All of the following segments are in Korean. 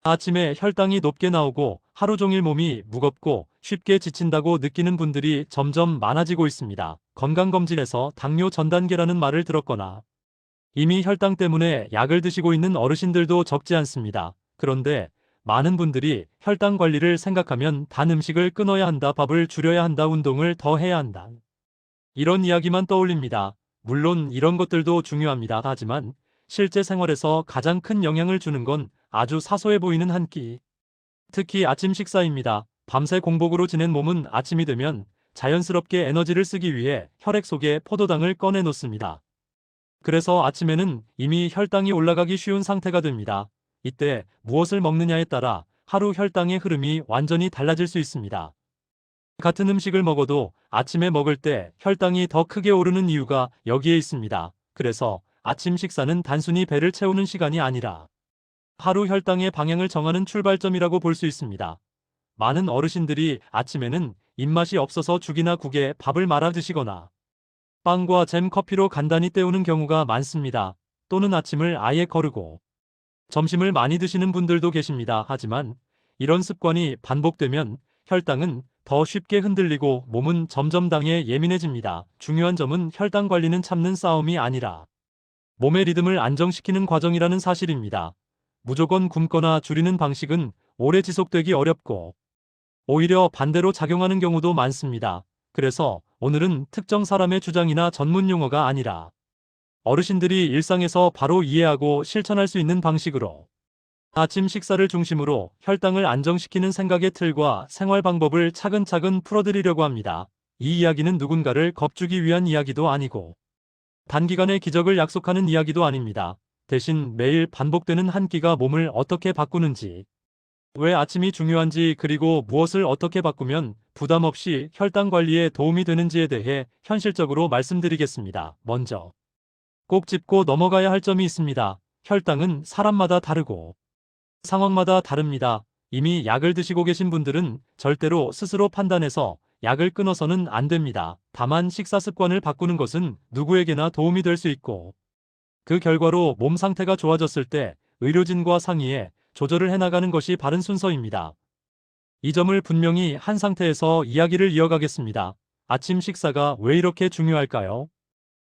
아침에 혈당이 높게 나오고 하루 종일 몸이 무겁고 쉽게 지친다고 느끼는 분들이 점점 많아지고 있습니다. 건강검진에서 당뇨 전 단계라는 말을 들었거나 이미 혈당 때문에 약을 드시고 있는 어르신들도 적지 않습니다. 그런데 많은 분들이 혈당 관리를 생각하면 단 음식을 끊어야 한다, 밥을 줄여야 한다, 운동을 더 해야 한다, 이런 이야기만 떠올립니다. 물론 이런 것들도 중요합니다. 하지만 실제 생활에서 가장 큰 영향을 주는 건 아주 사소해 보이는 한 끼, 특히 아침 식사입니다. 밤새 공복으로 지낸 몸은 아침이 되면 자연스럽게 에너지를 쓰기 위해 혈액 속에 포도당을 꺼내 놓습니다. 그래서 아침에는 이미 혈당이 올라가기 쉬운 상태가 됩니다. 이때 무엇을 먹느냐에 따라 하루 혈당의 흐름이 완전히 달라질 수 있습니다. 같은 음식을 먹어도 아침에 먹을 때 혈당이 더 크게 오르는 이유가 여기에 있습니다. 그래서 아침 식사는 단순히 배를 채우는 시간이 아니라 하루 혈당의 방향을 정하는 출발점이라고 볼 수 있습니다. 많은 어르신들이 아침에는 입맛이 없어서 죽이나 국에 밥을 말아 드시거나 빵과 잼, 커피로 간단히 때우는 경우가 많습니다. 또는 아침을 아예 거르고 점심을 많이 드시는 분들도 계십니다. 하지만 이런 습관이 반복되면 혈당은 더 쉽게 흔들리고 몸은 점점 당에 예민해집니다. 중요한 점은 혈당 관리는 참는 싸움이 아니라 몸의 리듬을 안정시키는 과정이라는 사실입니다. 무조건 굶거나 줄이는 방식은 오래 지속되기 어렵고 오히려 반대로 작용하는 경우도 많습니다. 그래서 오늘은 특정 사람의 주장이나 전문 용어가 아니라 어르신들이 일상에서 바로 이해하고 실천할 수 있는 방식으로 아침 식사를 중심으로 혈당을 안정시키는 생각의 틀과 생활 방법을 차근차근 풀어드리려고 합니다. 이 이야기는 누군가를 겁주기 위한 이야기도 아니고 단기간의 기적을 약속하는 이야기도 아닙니다. 대신 매일 반복되는 한 끼가 몸을 어떻게 바꾸는지, 왜 아침이 중요한지, 그리고 무엇을 어떻게 바꾸면 부담 없이 혈당 관리에 도움이 되는지에 대해 현실적으로 말씀드리겠습니다. 먼저 꼭 짚고 넘어가야 할 점이 있습니다. 혈당은 사람마다 다르고 상황마다 다릅니다. 이미 약을 드시고 계신 분들은 절대로 스스로 판단해서 약을 끊어서는 안 됩니다. 다만 식사 습관을 바꾸는 것은 누구에게나 도움이 될 수 있고, 그 결과로 몸 상태가 좋아졌을 때 의료진과 상의해 조절을 해나가는 것이 바른 순서입니다. 이 점을 분명히 한 상태에서 이야기를 이어가겠습니다. 아침 식사가 왜 이렇게 중요할까요?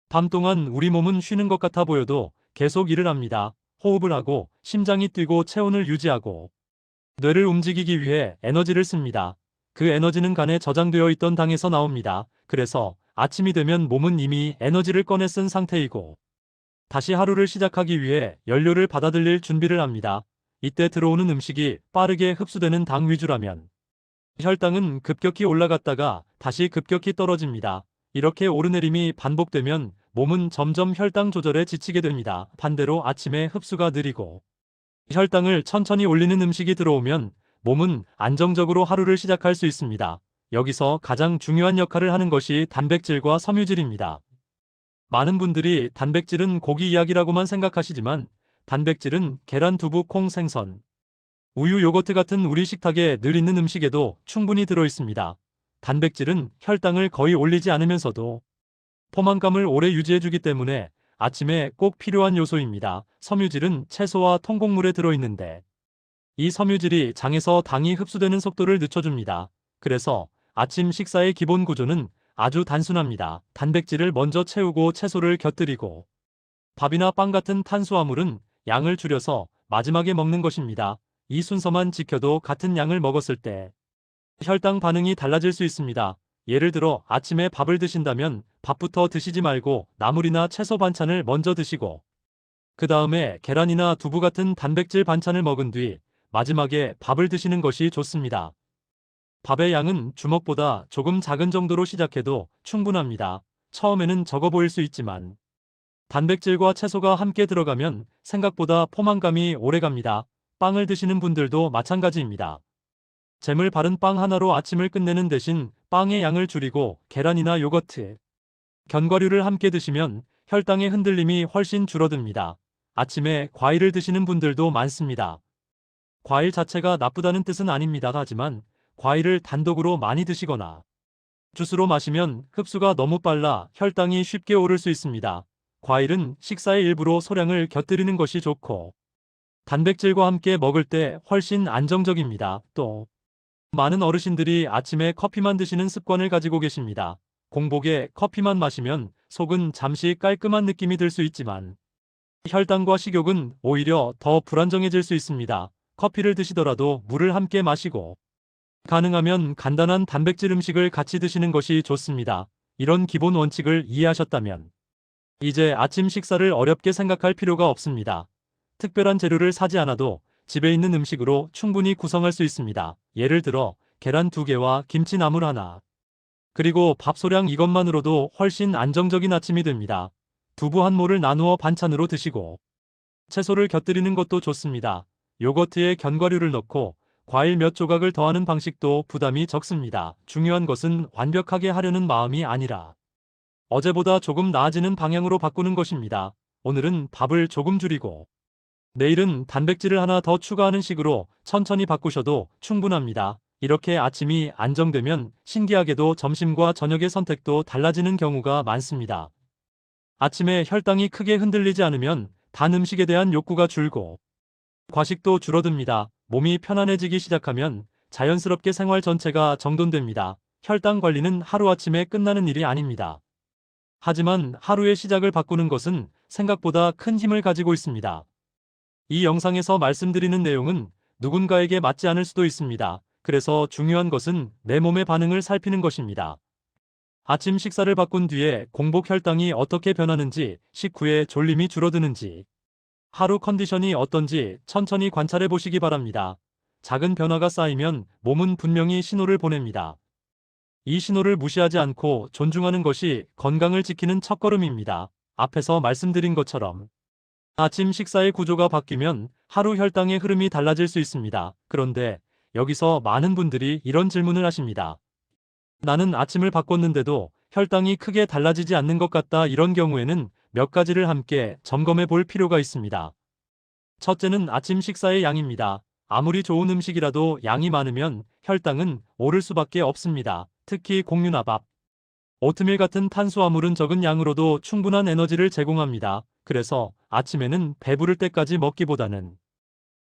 밤 동안 우리 몸은 쉬는 것 같아 보여도 계속 일을 합니다. 호흡을 하고 심장이 뛰고 체온을 유지하고 뇌를 움직이기 위해 에너지를 씁니다. 그 에너지는 간에 저장되어 있던 당에서 나옵니다. 그래서 아침이 되면 몸은 이미 에너지를 꺼내 쓴 상태이고 다시 하루를 시작하기 위해 연료를 받아들일 준비를 합니다. 이때 들어오는 음식이 빠르게 흡수되는 당 위주라면 혈당은 급격히 올라갔다가 다시 급격히 떨어집니다. 이렇게 오르내림이 반복되면 몸은 점점 혈당 조절에 지치게 됩니다. 반대로 아침에 흡수가 느리고 혈당을 천천히 올리는 음식이 들어오면 몸은 안정적으로 하루를 시작할 수 있습니다. 여기서 가장 중요한 역할을 하는 것이 단백질과 섬유질입니다. 많은 분들이 단백질은 고기 이야기라고만 생각하시지만 단백질은 계란, 두부, 콩, 생선, 우유, 요거트 같은 우리 식탁에 늘 있는 음식에도 충분히 들어 있습니다. 단백질은 혈당을 거의 올리지 않으면서도 포만감을 오래 유지해주기 때문에 아침에 꼭 필요한 요소입니다. 섬유질은 채소와 통곡물에 들어있는데 이 섬유질이 장에서 당이 흡수되는 속도를 늦춰줍니다. 그래서 아침 식사의 기본 구조는 아주 단순합니다. 단백질을 먼저 채우고 채소를 곁들이고 밥이나 빵 같은 탄수화물은 양을 줄여서 마지막에 먹는 것입니다. 이 순서만 지켜도 같은 양을 먹었을 때 혈당 반응이 달라질 수 있습니다. 예를 들어 아침에 밥을 드신다면 밥부터 드시지 말고 나물이나 채소 반찬을 먼저 드시고 그 다음에 계란이나 두부 같은 단백질 반찬을 먹은 뒤 마지막에 밥을 드시는 것이 좋습니다. 밥의 양은 주먹보다 조금 작은 정도로 시작해도 충분합니다. 처음에는 적어 보일 수 있지만 단백질과 채소가 함께 들어가면 생각보다 포만감이 오래갑니다. 빵을 드시는 분들도 마찬가지입니다. 잼을 바른 빵 하나로 아침을 끝내는 대신 빵의 양을 줄이고 계란이나 요거트, 견과류를 함께 드시면 혈당의 흔들림이 훨씬 줄어듭니다. 아침에 과일을 드시는 분들도 많습니다. 과일 자체가 나쁘다는 뜻은 아닙니다. 하지만 과일을 단독으로 많이 드시거나 주스로 마시면 흡수가 너무 빨라 혈당이 쉽게 오를 수 있습니다. 과일은 식사의 일부로 소량을 곁들이는 것이 좋고 단백질과 함께 먹을 때 훨씬 안정적입니다. 또 많은 어르신들이 아침에 커피만 드시는 습관을 가지고 계십니다. 공복에 커피만 마시면 속은 잠시 깔끔한 느낌이 들 수 있지만 혈당과 식욕은 오히려 더 불안정해질 수 있습니다. 커피를 드시더라도 물을 함께 마시고 가능하면 간단한 단백질 음식을 같이 드시는 것이 좋습니다. 이런 기본 원칙을 이해하셨다면 이제 아침 식사를 어렵게 생각할 필요가 없습니다. 특별한 재료를 사지 않아도 집에 있는 음식으로 충분히 구성할 수 있습니다. 예를 들어 계란 2개와 김치나물 하나, 그리고 밥소량 이것만으로도 훨씬 안정적인 아침이 됩니다. 두부 한 모를 나누어 반찬으로 드시고 채소를 곁들이는 것도 좋습니다. 요거트에 견과류를 넣고 과일 몇 조각을 더하는 방식도 부담이 적습니다. 중요한 것은 완벽하게 하려는 마음이 아니라 어제보다 조금 나아지는 방향으로 바꾸는 것입니다. 오늘은 밥을 조금 줄이고 내일은 단백질을 하나 더 추가하는 식으로 천천히 바꾸셔도 충분합니다. 이렇게 아침이 안정되면 신기하게도 점심과 저녁의 선택도 달라지는 경우가 많습니다. 아침에 혈당이 크게 흔들리지 않으면 단 음식에 대한 욕구가 줄고 과식도 줄어듭니다. 몸이 편안해지기 시작하면 자연스럽게 생활 전체가 정돈됩니다. 혈당 관리는 하루아침에 끝나는 일이 아닙니다. 하지만 하루의 시작을 바꾸는 것은 생각보다 큰 힘을 가지고 있습니다. 이 영상에서 말씀드리는 내용은 누군가에게 맞지 않을 수도 있습니다. 그래서 중요한 것은 내 몸의 반응을 살피는 것입니다. 아침 식사를 바꾼 뒤에 공복 혈당이 어떻게 변하는지, 식후에 졸림이 줄어드는지, 하루 컨디션이 어떤지 천천히 관찰해 보시기 바랍니다. 작은 변화가 쌓이면 몸은 분명히 신호를 보냅니다. 이 신호를 무시하지 않고 존중하는 것이 건강을 지키는 첫걸음입니다. 앞에서 말씀드린 것처럼 아침 식사의 구조가 바뀌면 하루 혈당의 흐름이 달라질 수 있습니다. 그런데 여기서 많은 분들이 이런 질문을 하십니다. 나는 아침을 바꿨는데도 혈당이 크게 달라지지 않는 것 같다. 이런 경우에는 몇 가지를 함께 점검해 볼 필요가 있습니다. 첫째는 아침 식사의 양입니다. 아무리 좋은 음식이라도 양이 많으면 혈당은 오를 수밖에 없습니다. 특히 곡류나 밥, 오트밀 같은 탄수화물은 적은 양으로도 충분한 에너지를 제공합니다. 그래서 아침에는 배부를 때까지 먹기보다는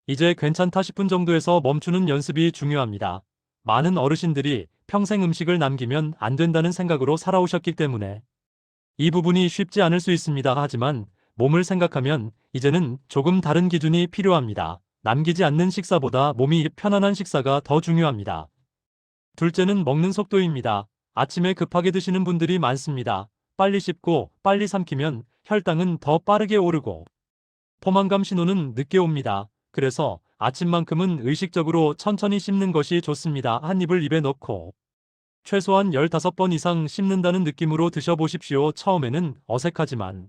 이제 괜찮다 싶은 정도에서 멈추는 연습이 중요합니다. 많은 어르신들이 평생 음식을 남기면 안 된다는 생각으로 살아오셨기 때문에 이 부분이 쉽지 않을 수 있습니다. 하지만 몸을 생각하면 이제는 조금 다른 기준이 필요합니다. 남기지 않는 식사보다 몸이 편안한 식사가 더 중요합니다. 둘째는 먹는 속도입니다. 아침에 급하게 드시는 분들이 많습니다. 빨리 씹고 빨리 삼키면 혈당은 더 빠르게 오르고 포만감 신호는 늦게 옵니다. 그래서 아침만큼은 의식적으로 천천히 씹는 것이 좋습니다. 한 입을 입에 넣고 최소한 15번 이상 씹는다는 느낌으로 드셔보십시오. 처음에는 어색하지만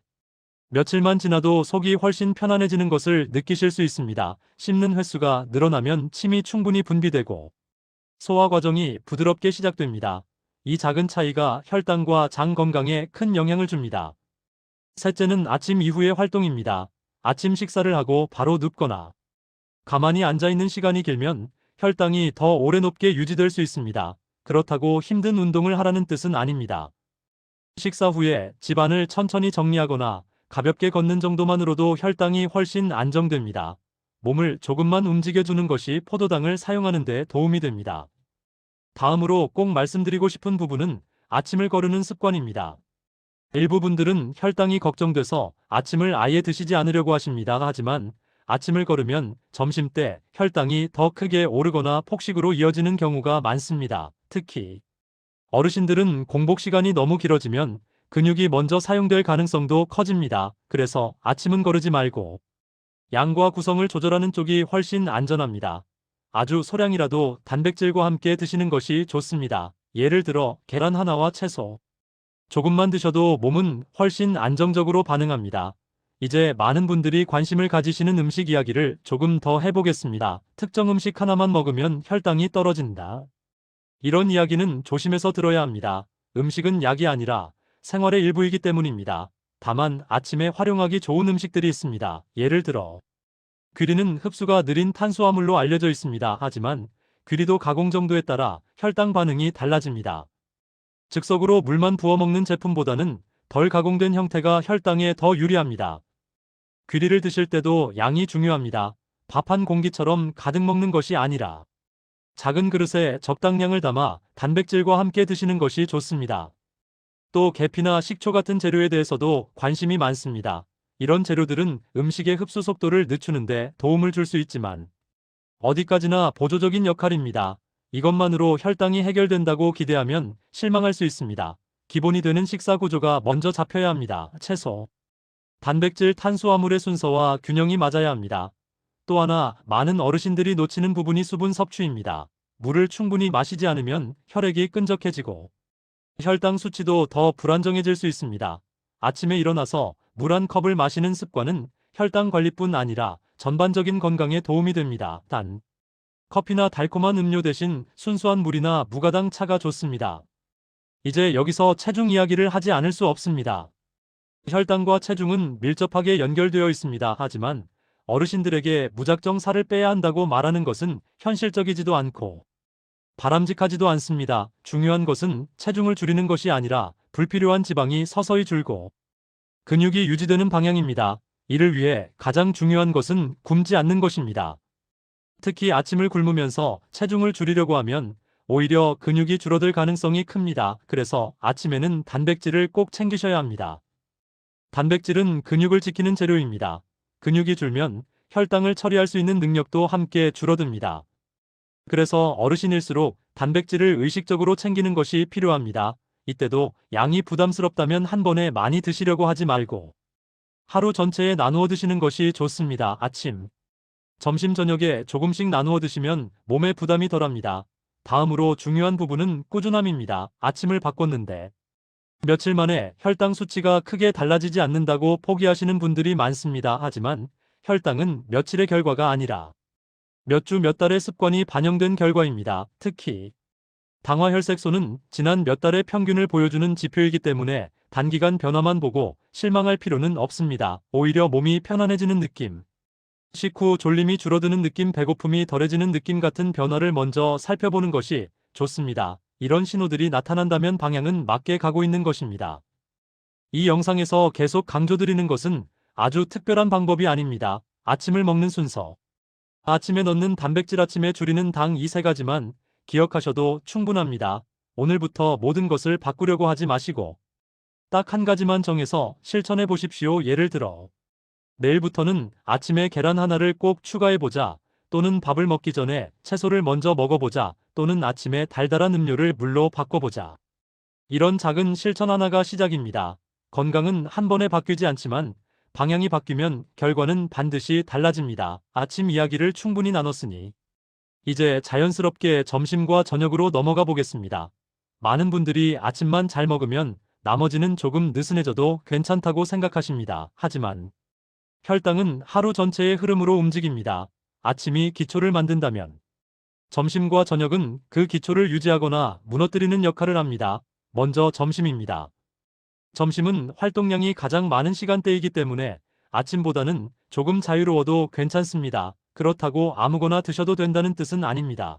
며칠만 지나도 속이 훨씬 편안해지는 것을 느끼실 수 있습니다. 씹는 횟수가 늘어나면 침이 충분히 분비되고 소화 과정이 부드럽게 시작됩니다. 이 작은 차이가 혈당과 장 건강에 큰 영향을 줍니다. 셋째는 아침 이후의 활동입니다. 아침 식사를 하고 바로 눕거나 가만히 앉아있는 시간이 길면 혈당이 더 오래 높게 유지될 수 있습니다. 그렇다고 힘든 운동을 하라는 뜻은 아닙니다. 식사 후에 집안을 천천히 정리하거나 가볍게 걷는 정도만으로도 혈당이 훨씬 안정됩니다. 몸을 조금만 움직여주는 것이 포도당을 사용하는 데 도움이 됩니다. 다음으로 꼭 말씀드리고 싶은 부분은 아침을 거르는 습관입니다. 일부 분들은 혈당이 걱정돼서 아침을 아예 드시지 않으려고 하십니다. 하지만 아침을 거르면 점심때 혈당이 더 크게 오르거나 폭식으로 이어지는 경우가 많습니다. 특히 어르신들은 공복 시간이 너무 길어지면 근육이 먼저 사용될 가능성도 커집니다. 그래서 아침은 거르지 말고 양과 구성을 조절하는 쪽이 훨씬 안전합니다. 아주 소량이라도 단백질과 함께 드시는 것이 좋습니다. 예를 들어 계란 하나와 채소 조금만 드셔도 몸은 훨씬 안정적으로 반응합니다. 이제 많은 분들이 관심을 가지시는 음식 이야기를 조금 더 해보겠습니다. 특정 음식 하나만 먹으면 혈당이 떨어진다. 이런 이야기는 조심해서 들어야 합니다. 음식은 약이 아니라 생활의 일부이기 때문입니다. 다만 아침에 활용하기 좋은 음식들이 있습니다. 예를 들어 귀리는 흡수가 느린 탄수화물로 알려져 있습니다. 하지만 귀리도 가공 정도에 따라 혈당 반응이 달라집니다. 즉석으로 물만 부어 먹는 제품보다는 덜 가공된 형태가 혈당에 더 유리합니다. 귀리를 드실 때도 양이 중요합니다. 밥 한 공기처럼 가득 먹는 것이 아니라 작은 그릇에 적당량을 담아 단백질과 함께 드시는 것이 좋습니다. 또 계피나 식초 같은 재료에 대해서도 관심이 많습니다. 이런 재료들은 음식의 흡수 속도를 늦추는데 도움을 줄 수 있지만 어디까지나 보조적인 역할입니다. 이것만으로 혈당이 해결된다고 기대하면 실망할 수 있습니다. 기본이 되는 식사 구조가 먼저 잡혀야 합니다. 채소, 단백질, 탄수화물의 순서와 균형이 맞아야 합니다. 또 하나, 많은 어르신들이 놓치는 부분이 수분 섭취입니다. 물을 충분히 마시지 않으면 혈액이 끈적해지고 혈당 수치도 더 불안정해질 수 있습니다. 아침에 일어나서 물 한 컵을 마시는 습관은 혈당 관리뿐 아니라 전반적인 건강에 도움이 됩니다. 단, 커피나 달콤한 음료 대신 순수한 물이나 무가당 차가 좋습니다. 이제 여기서 체중 이야기를 하지 않을 수 없습니다. 혈당과 체중은 밀접하게 연결되어 있습니다. 하지만 어르신들에게 무작정 살을 빼야 한다고 말하는 것은 현실적이지도 않고 바람직하지도 않습니다. 중요한 것은 체중을 줄이는 것이 아니라 불필요한 지방이 서서히 줄고 근육이 유지되는 방향입니다. 이를 위해 가장 중요한 것은 굶지 않는 것입니다. 특히 아침을 굶으면서 체중을 줄이려고 하면 오히려 근육이 줄어들 가능성이 큽니다. 그래서 아침에는 단백질을 꼭 챙기셔야 합니다. 단백질은 근육을 지키는 재료입니다. 근육이 줄면 혈당을 처리할 수 있는 능력도 함께 줄어듭니다. 그래서 어르신일수록 단백질을 의식적으로 챙기는 것이 필요합니다. 이때도 양이 부담스럽다면 한 번에 많이 드시려고 하지 말고 하루 전체에 나누어 드시는 것이 좋습니다. 아침, 점심, 저녁에 조금씩 나누어 드시면 몸에 부담이 덜합니다. 다음으로 중요한 부분은 꾸준함입니다. 아침을 바꿨는데 며칠 만에 혈당 수치가 크게 달라지지 않는다고 포기하시는 분들이 많습니다. 하지만 혈당은 며칠의 결과가 아니라 몇 주, 몇 달의 습관이 반영된 결과입니다. 특히 당화혈색소는 지난 몇 달의 평균을 보여주는 지표이기 때문에 단기간 변화만 보고 실망할 필요는 없습니다. 오히려 몸이 편안해지는 느낌, 식후 졸림이 줄어드는 느낌, 배고픔이 덜해지는 느낌 같은 변화를 먼저 살펴보는 것이 좋습니다. 이런 신호들이 나타난다면 방향은 맞게 가고 있는 것입니다. 이 영상에서 계속 강조드리는 것은 아주 특별한 방법이 아닙니다. 아침을 먹는 순서, 아침에 넣는 단백질, 아침에 줄이는 당, 이 세 가지만 기억하셔도 충분합니다. 오늘부터 모든 것을 바꾸려고 하지 마시고 딱 한 가지만 정해서 실천해 보십시오. 예를 들어 내일부터는 아침에 계란 하나를 꼭 추가해보자, 또는 밥을 먹기 전에 채소를 먼저 먹어보자, 또는 아침에 달달한 음료를 물로 바꿔보자. 이런 작은 실천 하나가 시작입니다. 건강은 한 번에 바뀌지 않지만 방향이 바뀌면 결과는 반드시 달라집니다. 아침 이야기를 충분히 나눴으니 이제 자연스럽게 점심과 저녁으로 넘어가 보겠습니다. 많은 분들이 아침만 잘 먹으면 나머지는 조금 느슨해져도 괜찮다고 생각하십니다. 하지만 혈당은 하루 전체의 흐름으로 움직입니다. 아침이 기초를 만든다면 점심과 저녁은 그 기초를 유지하거나 무너뜨리는 역할을 합니다. 먼저 점심입니다. 점심은 활동량이 가장 많은 시간대이기 때문에 아침보다는 조금 자유로워도 괜찮습니다. 그렇다고 아무거나 드셔도 된다는 뜻은 아닙니다.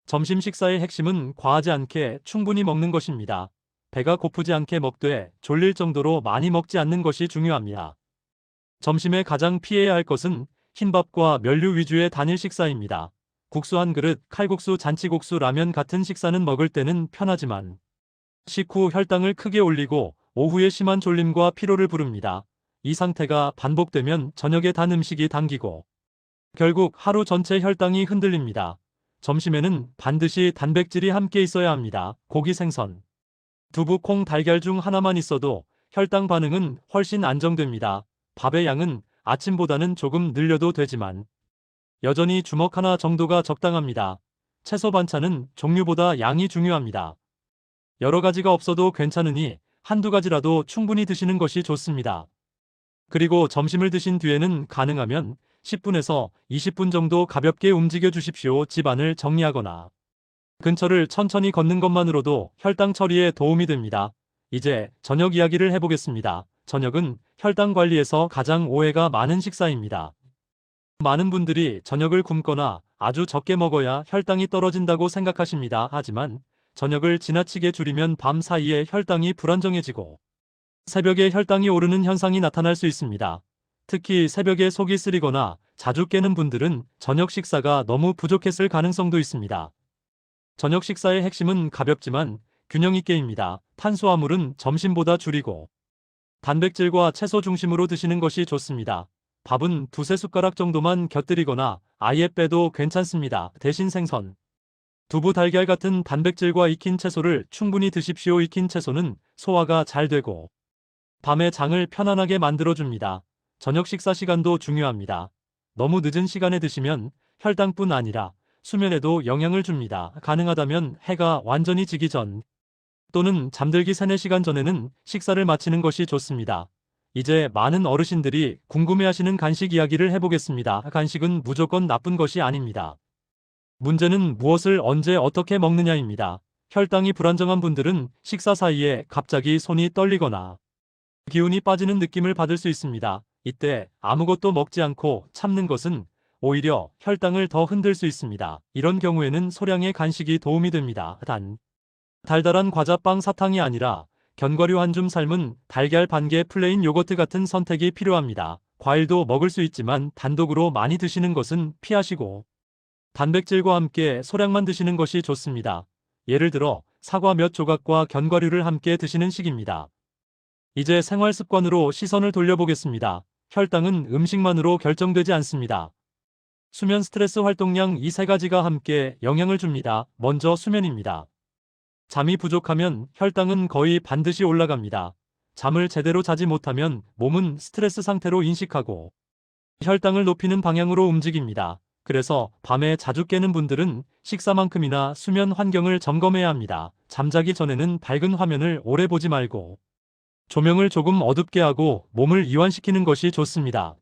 점심 식사의 핵심은 과하지 않게 충분히 먹는 것입니다. 배가 고프지 않게 먹되 졸릴 정도로 많이 먹지 않는 것이 중요합니다. 점심에 가장 피해야 할 것은 흰밥과 면류 위주의 단일 식사입니다. 국수 한 그릇, 칼국수, 잔치국수, 라면 같은 식사는 먹을 때는 편하지만 식후 혈당을 크게 올리고 오후에 심한 졸림과 피로를 부릅니다. 이 상태가 반복되면 저녁에 단 음식이 당기고 결국 하루 전체 혈당이 흔들립니다. 점심에는 반드시 단백질이 함께 있어야 합니다. 고기, 생선, 두부, 콩, 달걀 중 하나만 있어도 혈당 반응은 훨씬 안정됩니다. 밥의 양은 아침보다는 조금 늘려도 되지만 여전히 주먹 하나 정도가 적당합니다. 채소 반찬은 종류보다 양이 중요합니다. 여러 가지가 없어도 괜찮으니 한두 가지라도 충분히 드시는 것이 좋습니다. 그리고 점심을 드신 뒤에는 가능하면 10분에서 20분 정도 가볍게 움직여 주십시오. 집안을 정리하거나 근처를 천천히 걷는 것만으로도 혈당 처리에 도움이 됩니다. 이제 저녁 이야기를 해보겠습니다. 저녁은 혈당 관리에서 가장 오해가 많은 식사입니다. 많은 분들이 저녁을 굶거나 아주 적게 먹어야 혈당이 떨어진다고 생각하십니다. 하지만 저녁을 지나치게 줄이면 밤 사이에 혈당이 불안정해지고 새벽에 혈당이 오르는 현상이 나타날 수 있습니다. 특히 새벽에 속이 쓰리거나 자주 깨는 분들은 저녁 식사가 너무 부족했을 가능성도 있습니다. 저녁 식사의 핵심은 가볍지만 균형 있게입니다. 탄수화물은 점심보다 줄이고 단백질과 채소 중심으로 드시는 것이 좋습니다. 밥은 두세 숟가락 정도만 곁들이거나 아예 빼도 괜찮습니다. 대신 생선, 두부, 달걀 같은 단백질과 익힌 채소를 충분히 드십시오. 익힌 채소는 소화가 잘 되고 밤에 장을 편안하게 만들어줍니다. 저녁 식사 시간도 중요합니다. 너무 늦은 시간에 드시면 혈당뿐 아니라 수면에도 영향을 줍니다. 가능하다면 해가 완전히 지기 전 또는 잠들기 3-4시간 전에는 식사를 마치는 것이 좋습니다. 이제 많은 어르신들이 궁금해하시는 간식 이야기를 해보겠습니다. 간식은 무조건 나쁜 것이 아닙니다. 문제는 무엇을 언제 어떻게 먹느냐입니다. 혈당이 불안정한 분들은 식사 사이에 갑자기 손이 떨리거나 기운이 빠지는 느낌을 받을 수 있습니다. 이때 아무것도 먹지 않고 참는 것은 오히려 혈당을 더 흔들 수 있습니다. 이런 경우에는 소량의 간식이 도움이 됩니다. 달달한 과자, 빵, 사탕이 아니라 견과류 한 줌, 삶은 달걀 반 개, 플레인 요거트 같은 선택이 필요합니다. 과일도 먹을 수 있지만 단독으로 많이 드시는 것은 피하시고 단백질과 함께 소량만 드시는 것이 좋습니다. 예를 들어 사과 몇 조각과 견과류를 함께 드시는 식입니다. 이제 생활 습관으로 시선을 돌려보겠습니다. 혈당은 음식만으로 결정되지 않습니다. 수면, 스트레스, 활동량, 이 세 가지가 함께 영향을 줍니다. 먼저 수면입니다. 잠이 부족하면 혈당은 거의 반드시 올라갑니다. 잠을 제대로 자지 못하면 몸은 스트레스 상태로 인식하고 혈당을 높이는 방향으로 움직입니다. 그래서 밤에 자주 깨는 분들은 식사만큼이나 수면 환경을 점검해야 합니다. 잠자기 전에는 밝은 화면을 오래 보지 말고 조명을 조금 어둡게 하고 몸을 이완시키는 것이 좋습니다.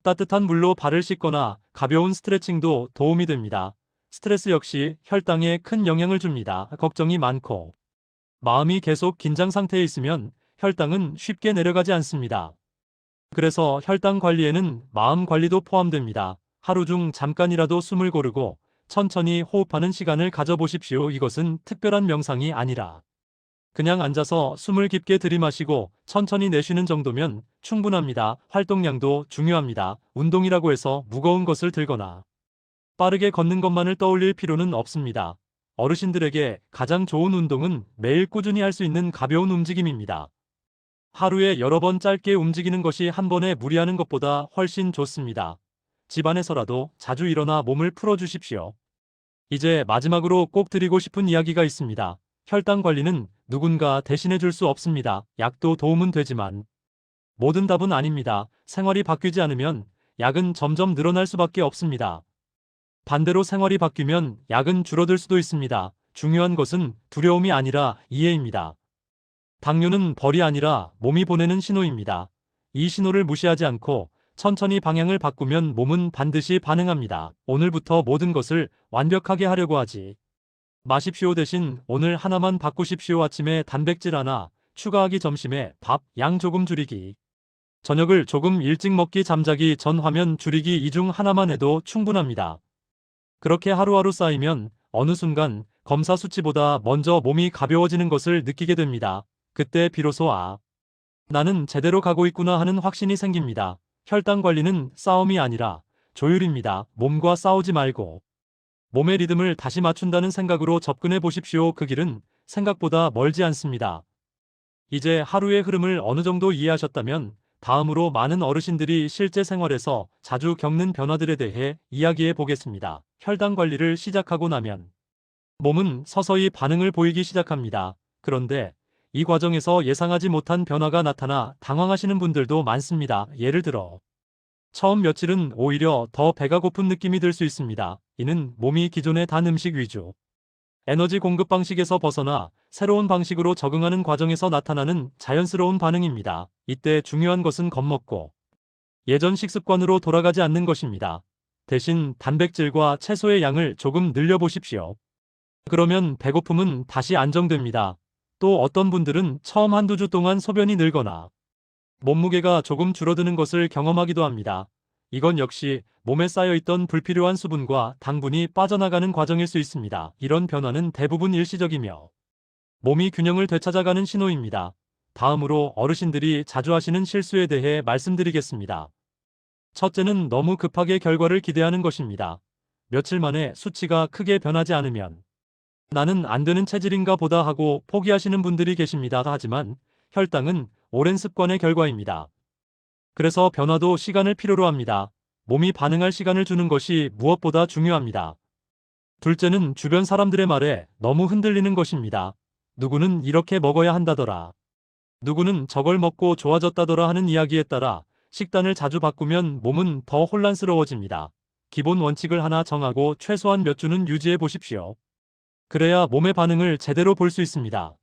따뜻한 물로 발을 씻거나 가벼운 스트레칭도 도움이 됩니다. 스트레스 역시 혈당에 큰 영향을 줍니다. 걱정이 많고 마음이 계속 긴장 상태에 있으면 혈당은 쉽게 내려가지 않습니다. 그래서 혈당 관리에는 마음 관리도 포함됩니다. 하루 중 잠깐이라도 숨을 고르고 천천히 호흡하는 시간을 가져보십시오. 이것은 특별한 명상이 아니라 그냥 앉아서 숨을 깊게 들이마시고 천천히 내쉬는 정도면 충분합니다. 활동량도 중요합니다. 운동이라고 해서 무거운 것을 들거나 빠르게 걷는 것만을 떠올릴 필요는 없습니다. 어르신들에게 가장 좋은 운동은 매일 꾸준히 할 수 있는 가벼운 움직임입니다. 하루에 여러 번 짧게 움직이는 것이 한 번에 무리하는 것보다 훨씬 좋습니다. 집안에서라도 자주 일어나 몸을 풀어주십시오. 이제 마지막으로 꼭 드리고 싶은 이야기가 있습니다. 혈당 관리는 누군가 대신해 줄 수 없습니다. 약도 도움은 되지만 모든 답은 아닙니다. 생활이 바뀌지 않으면 약은 점점 늘어날 수밖에 없습니다. 반대로 생활이 바뀌면 약은 줄어들 수도 있습니다. 중요한 것은 두려움이 아니라 이해입니다. 당뇨는 벌이 아니라 몸이 보내는 신호입니다. 이 신호를 무시하지 않고 천천히 방향을 바꾸면 몸은 반드시 반응합니다. 오늘부터 모든 것을 완벽하게 하려고 하지 마십시오. 대신 오늘 하나만 바꾸십시오. 아침에 단백질 하나 추가하기, 점심에 밥 양 조금 줄이기, 저녁을 조금 일찍 먹기, 잠자기 전 화면 줄이기, 이 중 하나만 해도 충분합니다. 그렇게 하루하루 쌓이면 어느 순간 검사 수치보다 먼저 몸이 가벼워지는 것을 느끼게 됩니다. 그때 비로소 나는 제대로 가고 있구나 하는 확신이 생깁니다. 혈당 관리는 싸움이 아니라 조율입니다. 몸과 싸우지 말고 몸의 리듬을 다시 맞춘다는 생각으로 접근해 보십시오. 그 길은 생각보다 멀지 않습니다. 이제 하루의 흐름을 어느 정도 이해하셨다면 다음으로 많은 어르신들이 실제 생활에서 자주 겪는 변화들에 대해 이야기해 보겠습니다. 혈당 관리를 시작하고 나면 몸은 서서히 반응을 보이기 시작합니다. 그런데 이 과정에서 예상하지 못한 변화가 나타나 당황하시는 분들도 많습니다. 예를 들어 처음 며칠은 오히려 더 배가 고픈 느낌이 들 수 있습니다. 이는 몸이 기존의 단 음식 위주 에너지 공급 방식에서 벗어나 새로운 방식으로 적응하는 과정에서 나타나는 자연스러운 반응입니다. 이때 중요한 것은 겁먹고 예전 식습관으로 돌아가지 않는 것입니다. 대신 단백질과 채소의 양을 조금 늘려보십시오. 그러면 배고픔은 다시 안정됩니다. 또 어떤 분들은 처음 한두 주 동안 소변이 늘거나 몸무게가 조금 줄어드는 것을 경험하기도 합니다. 이건 역시 몸에 쌓여있던 불필요한 수분과 당분이 빠져나가는 과정일 수 있습니다. 이런 변화는 대부분 일시적이며 몸이 균형을 되찾아가는 신호입니다. 다음으로 어르신들이 자주 하시는 실수에 대해 말씀드리겠습니다. 첫째는 너무 급하게 결과를 기대하는 것입니다. 며칠 만에 수치가 크게 변하지 않으면 나는 안 되는 체질인가 보다 하고 포기하시는 분들이 계십니다. 하지만 혈당은 오랜 습관의 결과입니다. 그래서 변화도 시간을 필요로 합니다. 몸이 반응할 시간을 주는 것이 무엇보다 중요합니다. 둘째는 주변 사람들의 말에 너무 흔들리는 것입니다. 누구는 이렇게 먹어야 한다더라. 누구는 저걸 먹고 좋아졌다더라 하는 이야기에 따라 식단을 자주 바꾸면 몸은 더 혼란스러워집니다. 기본 원칙을 하나 정하고 최소한 몇 주는 유지해 보십시오. 그래야 몸의 반응을 제대로 볼 수 있습니다.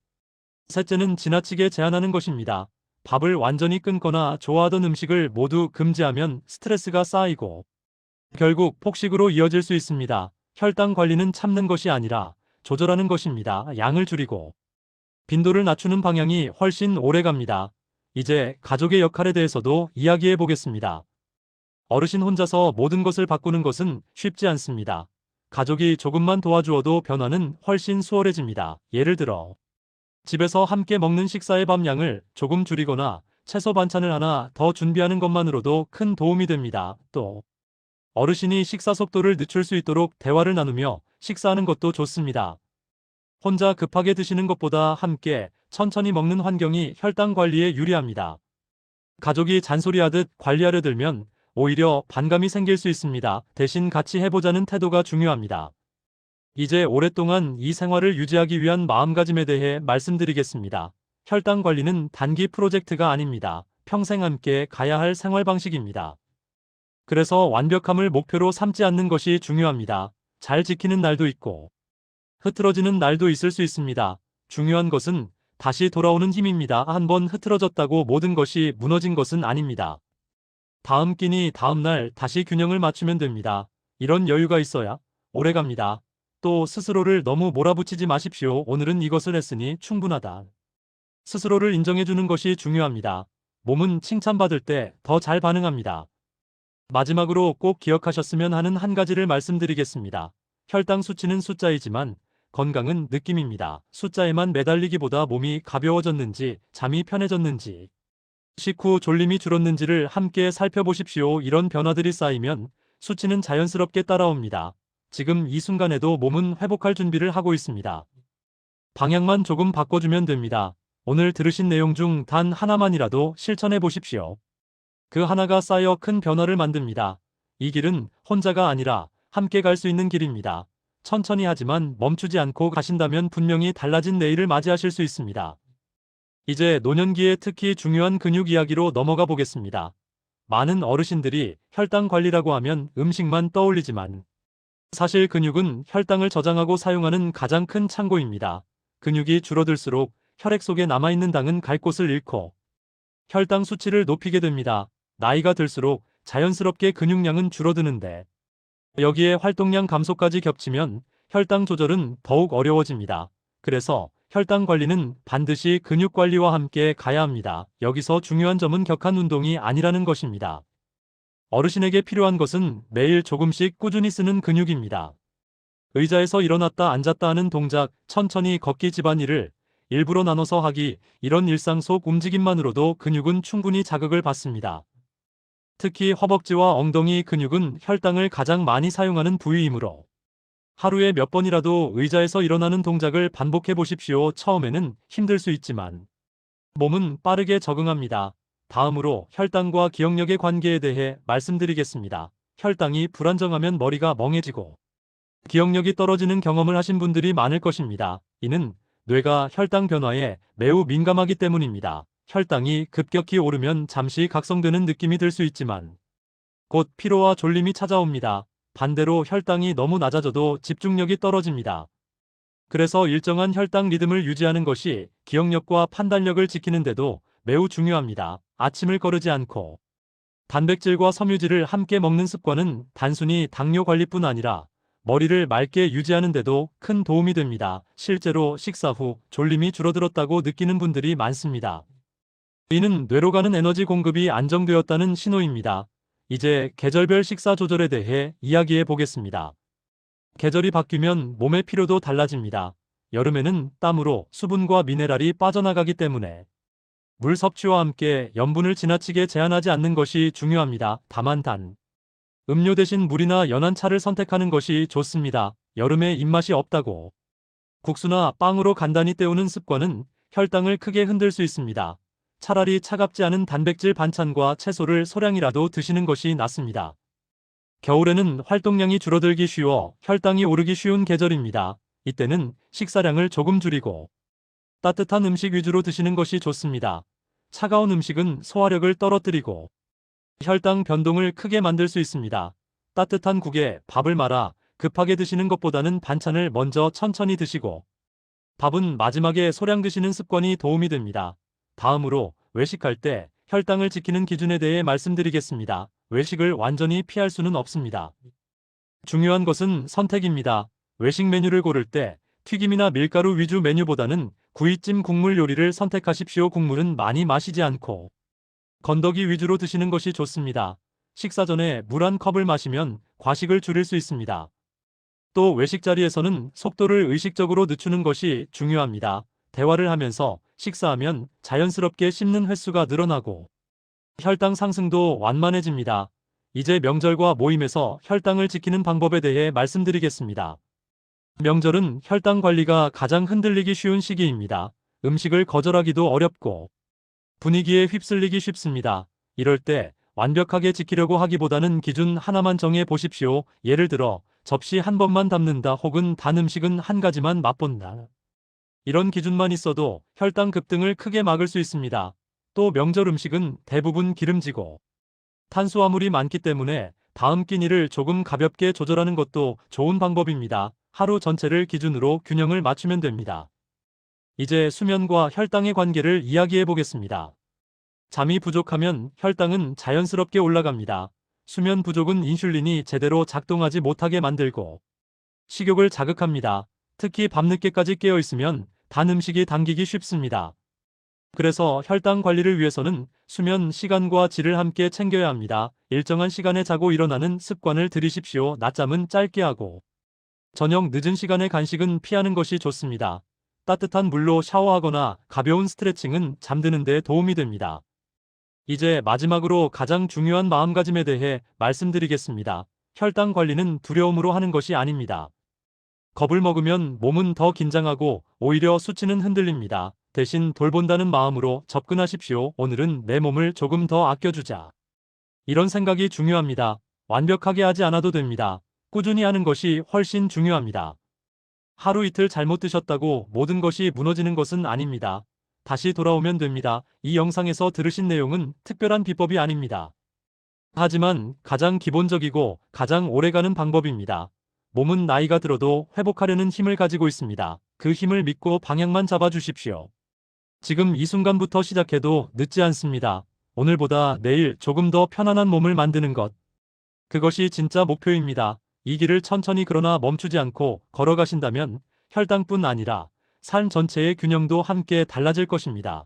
셋째는 지나치게 제한하는 것입니다. 밥을 완전히 끊거나 좋아하던 음식을 모두 금지하면 스트레스가 쌓이고 결국 폭식으로 이어질 수 있습니다. 혈당 관리는 참는 것이 아니라 조절하는 것입니다. 양을 줄이고 빈도를 낮추는 방향이 훨씬 오래 갑니다. 이제 가족의 역할에 대해서도 이야기해 보겠습니다. 어르신 혼자서 모든 것을 바꾸는 것은 쉽지 않습니다. 가족이 조금만 도와주어도 변화는 훨씬 수월해집니다. 예를 들어 집에서 함께 먹는 식사의 밥량을 조금 줄이거나 채소 반찬을 하나 더 준비하는 것만으로도 큰 도움이 됩니다. 또 어르신이 식사 속도를 늦출 수 있도록 대화를 나누며 식사하는 것도 좋습니다. 혼자 급하게 드시는 것보다 함께 천천히 먹는 환경이 혈당 관리에 유리합니다. 가족이 잔소리하듯 관리하려 들면 오히려 반감이 생길 수 있습니다. 대신 같이 해보자는 태도가 중요합니다. 이제 오랫동안 이 생활을 유지하기 위한 마음가짐에 대해 말씀드리겠습니다. 혈당 관리는 단기 프로젝트가 아닙니다. 평생 함께 가야 할 생활 방식입니다. 그래서 완벽함을 목표로 삼지 않는 것이 중요합니다. 잘 지키는 날도 있고 흐트러지는 날도 있을 수 있습니다. 중요한 것은 다시 돌아오는 힘입니다. 한번 흐트러졌다고 모든 것이 무너진 것은 아닙니다. 다음 끼니 다음 날 다시 균형을 맞추면 됩니다. 이런 여유가 있어야 오래 갑니다. 또 스스로를 너무 몰아붙이지 마십시오. 오늘은 이것을 했으니 충분하다. 스스로를 인정해주는 것이 중요합니다. 몸은 칭찬받을 때 더 잘 반응합니다. 마지막으로 꼭 기억하셨으면 하는 한 가지를 말씀드리겠습니다. 혈당 수치는 숫자이지만 건강은 느낌입니다. 숫자에만 매달리기보다 몸이 가벼워졌는지, 잠이 편해졌는지, 식후 졸림이 줄었는지를 함께 살펴보십시오. 이런 변화들이 쌓이면 수치는 자연스럽게 따라옵니다. 지금 이 순간에도 몸은 회복할 준비를 하고 있습니다. 방향만 조금 바꿔주면 됩니다. 오늘 들으신 내용 중 단 하나만이라도 실천해 보십시오. 그 하나가 쌓여 큰 변화를 만듭니다. 이 길은 혼자가 아니라 함께 갈 수 있는 길입니다. 천천히 하지만 멈추지 않고 가신다면 분명히 달라진 내일을 맞이하실 수 있습니다. 이제 노년기에 특히 중요한 근육 이야기로 넘어가 보겠습니다. 많은 어르신들이 혈당 관리라고 하면 음식만 떠올리지만 사실 근육은 혈당을 저장하고 사용하는 가장 큰 창고입니다. 근육이 줄어들수록 혈액 속에 남아있는 당은 갈 곳을 잃고 혈당 수치를 높이게 됩니다. 나이가 들수록 자연스럽게 근육량은 줄어드는데 여기에 활동량 감소까지 겹치면 혈당 조절은 더욱 어려워집니다. 그래서 혈당 관리는 반드시 근육 관리와 함께 가야 합니다. 여기서 중요한 점은 격한 운동이 아니라는 것입니다. 어르신에게 필요한 것은 매일 조금씩 꾸준히 쓰는 근육입니다. 의자에서 일어났다 앉았다 하는 동작, 천천히 걷기 집안일을 일부러 나눠서 하기, 이런 일상 속 움직임만으로도 근육은 충분히 자극을 받습니다. 특히 허벅지와 엉덩이 근육은 혈당을 가장 많이 사용하는 부위이므로 하루에 몇 번이라도 의자에서 일어나는 동작을 반복해 보십시오. 처음에는 힘들 수 있지만 몸은 빠르게 적응합니다. 다음으로 혈당과 기억력의 관계에 대해 말씀드리겠습니다. 혈당이 불안정하면 머리가 멍해지고 기억력이 떨어지는 경험을 하신 분들이 많을 것입니다. 이는 뇌가 혈당 변화에 매우 민감하기 때문입니다. 혈당이 급격히 오르면 잠시 각성되는 느낌이 들 수 있지만 곧 피로와 졸림이 찾아옵니다. 반대로 혈당이 너무 낮아져도 집중력이 떨어집니다. 그래서 일정한 혈당 리듬을 유지하는 것이 기억력과 판단력을 지키는 데도 매우 중요합니다. 아침을 거르지 않고 단백질과 섬유질을 함께 먹는 습관은 단순히 당뇨 관리뿐 아니라 머리를 맑게 유지하는 데도 큰 도움이 됩니다. 실제로 식사 후 졸림이 줄어들었다고 느끼는 분들이 많습니다. 이는 뇌로 가는 에너지 공급이 안정되었다는 신호입니다. 이제 계절별 식사 조절에 대해 이야기해 보겠습니다. 계절이 바뀌면 몸의 피로도 달라집니다. 여름에는 땀으로 수분과 미네랄이 빠져나가기 때문에 물 섭취와 함께 염분을 지나치게 제한하지 않는 것이 중요합니다. 다만 음료 대신 물이나 연한 차를 선택하는 것이 좋습니다. 여름에 입맛이 없다고 국수나 빵으로 간단히 때우는 습관은 혈당을 크게 흔들 수 있습니다. 차라리 차갑지 않은 단백질 반찬과 채소를 소량이라도 드시는 것이 낫습니다. 겨울에는 활동량이 줄어들기 쉬워 혈당이 오르기 쉬운 계절입니다. 이때는 식사량을 조금 줄이고 따뜻한 음식 위주로 드시는 것이 좋습니다. 차가운 음식은 소화력을 떨어뜨리고 혈당 변동을 크게 만들 수 있습니다. 따뜻한 국에 밥을 말아 급하게 드시는 것보다는 반찬을 먼저 천천히 드시고 밥은 마지막에 소량 드시는 습관이 도움이 됩니다. 다음으로 외식할 때 혈당을 지키는 기준에 대해 말씀드리겠습니다. 외식을 완전히 피할 수는 없습니다. 중요한 것은 선택입니다. 외식 메뉴를 고를 때 튀김이나 밀가루 위주 메뉴보다는 구이찜 국물 요리를 선택하십시오. 국물은 많이 마시지 않고 건더기 위주로 드시는 것이 좋습니다. 식사 전에 물 한 컵을 마시면 과식을 줄일 수 있습니다. 또 외식 자리에서는 속도를 의식적으로 늦추는 것이 중요합니다. 대화를 하면서 식사하면 자연스럽게 씹는 횟수가 늘어나고 혈당 상승도 완만해집니다. 이제 명절과 모임에서 혈당을 지키는 방법에 대해 말씀드리겠습니다. 명절은 혈당 관리가 가장 흔들리기 쉬운 시기입니다. 음식을 거절하기도 어렵고 분위기에 휩쓸리기 쉽습니다. 이럴 때 완벽하게 지키려고 하기보다는 기준 하나만 정해 보십시오. 예를 들어 접시 한 번만 담는다 혹은 단 음식은 한 가지만 맛본다. 이런 기준만 있어도 혈당 급등을 크게 막을 수 있습니다. 또 명절 음식은 대부분 기름지고 탄수화물이 많기 때문에 다음 끼니를 조금 가볍게 조절하는 것도 좋은 방법입니다. 하루 전체를 기준으로 균형을 맞추면 됩니다. 이제 수면과 혈당의 관계를 이야기해 보겠습니다. 잠이 부족하면 혈당은 자연스럽게 올라갑니다. 수면 부족은 인슐린이 제대로 작동하지 못하게 만들고 식욕을 자극합니다. 특히 밤늦게까지 깨어 있으면 단 음식이 당기기 쉽습니다. 그래서 혈당 관리를 위해서는 수면 시간과 질을 함께 챙겨야 합니다. 일정한 시간에 자고 일어나는 습관을 들이십시오. 낮잠은 짧게 하고 저녁 늦은 시간에 간식은 피하는 것이 좋습니다. 따뜻한 물로 샤워하거나 가벼운 스트레칭은 잠드는 데 도움이 됩니다. 이제 마지막으로 가장 중요한 마음가짐에 대해 말씀드리겠습니다. 혈당 관리는 두려움으로 하는 것이 아닙니다. 겁을 먹으면 몸은 더 긴장하고 오히려 수치는 흔들립니다. 대신 돌본다는 마음으로 접근하십시오. 오늘은 내 몸을 조금 더 아껴주자. 이런 생각이 중요합니다. 완벽하게 하지 않아도 됩니다. 꾸준히 하는 것이 훨씬 중요합니다. 하루 이틀 잘못 드셨다고 모든 것이 무너지는 것은 아닙니다. 다시 돌아오면 됩니다. 이 영상에서 들으신 내용은 특별한 비법이 아닙니다. 하지만 가장 기본적이고 가장 오래가는 방법입니다. 몸은 나이가 들어도 회복하려는 힘을 가지고 있습니다. 그 힘을 믿고 방향만 잡아주십시오. 지금 이 순간부터 시작해도 늦지 않습니다. 오늘보다 내일 조금 더 편안한 몸을 만드는 것. 그것이 진짜 목표입니다. 이 길을 천천히 그러나 멈추지 않고 걸어가신다면 혈당뿐 아니라 삶 전체의 균형도 함께 달라질 것입니다.